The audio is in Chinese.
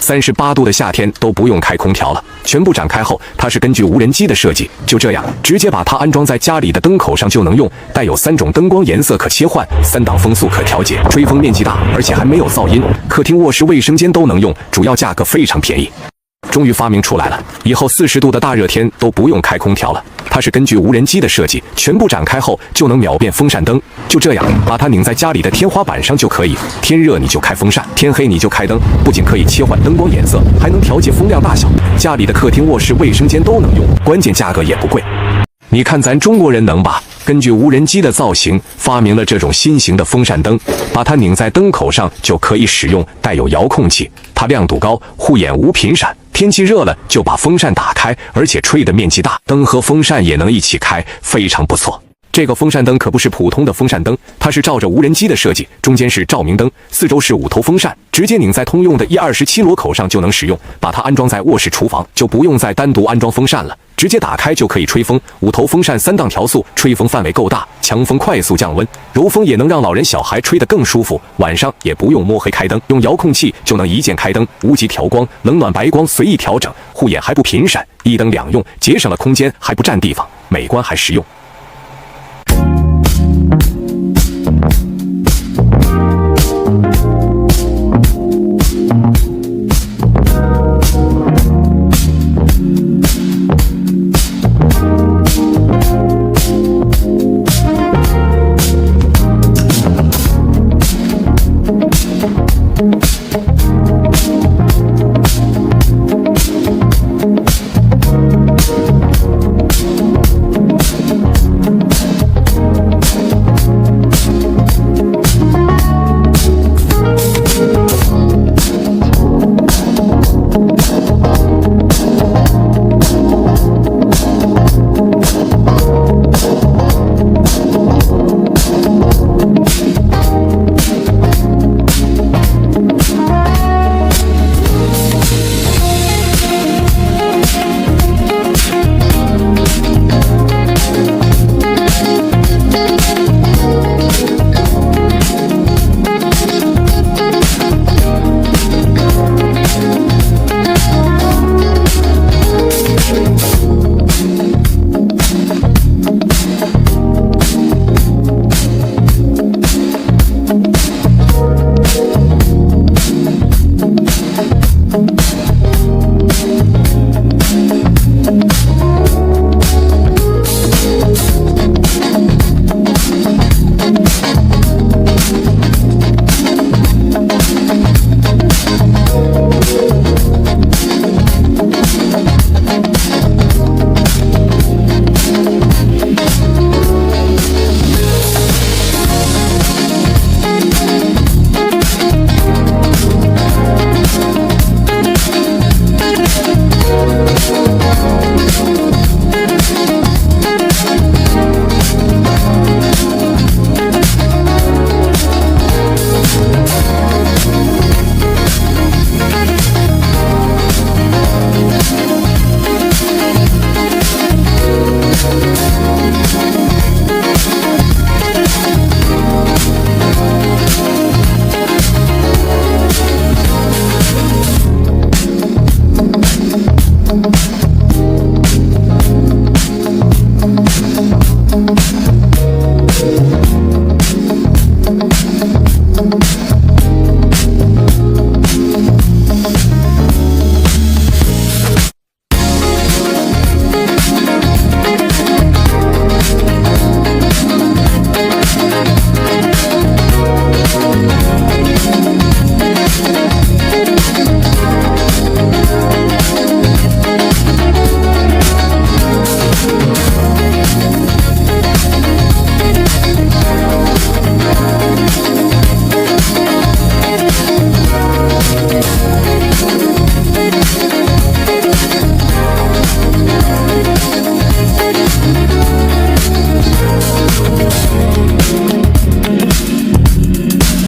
38度的夏天都不用开空调了。全部展开后，它是根据无人机的设计，就这样直接把它安装在家里的灯口上就能用。带有3种灯光颜色可切换，3档风速可调节，吹风面积大，而且还没有噪音。客厅、卧室、卫生间都能用，主要价格非常便宜。终于发明出来了，以后40度的大热天都不用开空调了。它是根据无人机的设计，全部展开后就能秒变风扇灯，就这样把它拧在家里的天花板上就可以。天热你就开风扇，天黑你就开灯，不仅可以切换灯光颜色，还能调节风量大小。家里的客厅、卧室、卫生间都能用，关键价格也不贵。你看咱中国人能吧？根据无人机的造型发明了这种新型的风扇灯，把它拧在灯口上就可以使用，带有遥控器，它亮度高，护眼无频闪。天气热了就把风扇打开，而且吹的面积大，灯和风扇也能一起开，非常不错。这个风扇灯可不是普通的风扇灯，它是照着无人机的设计，中间是照明灯，四周是5头风扇，直接拧在通用的E27螺口上就能使用。把它安装在卧室、厨房，就不用再单独安装风扇了，直接打开就可以吹风。5头风扇3档调速，吹风范围够大，强风快速降温，柔风也能让老人小孩吹得更舒服。晚上也不用摸黑开灯，用遥控器就能一键开灯，无极调光，冷暖白光随意调整，护眼还不频闪，一灯两用，节省了空间还不占地方，美观还实用。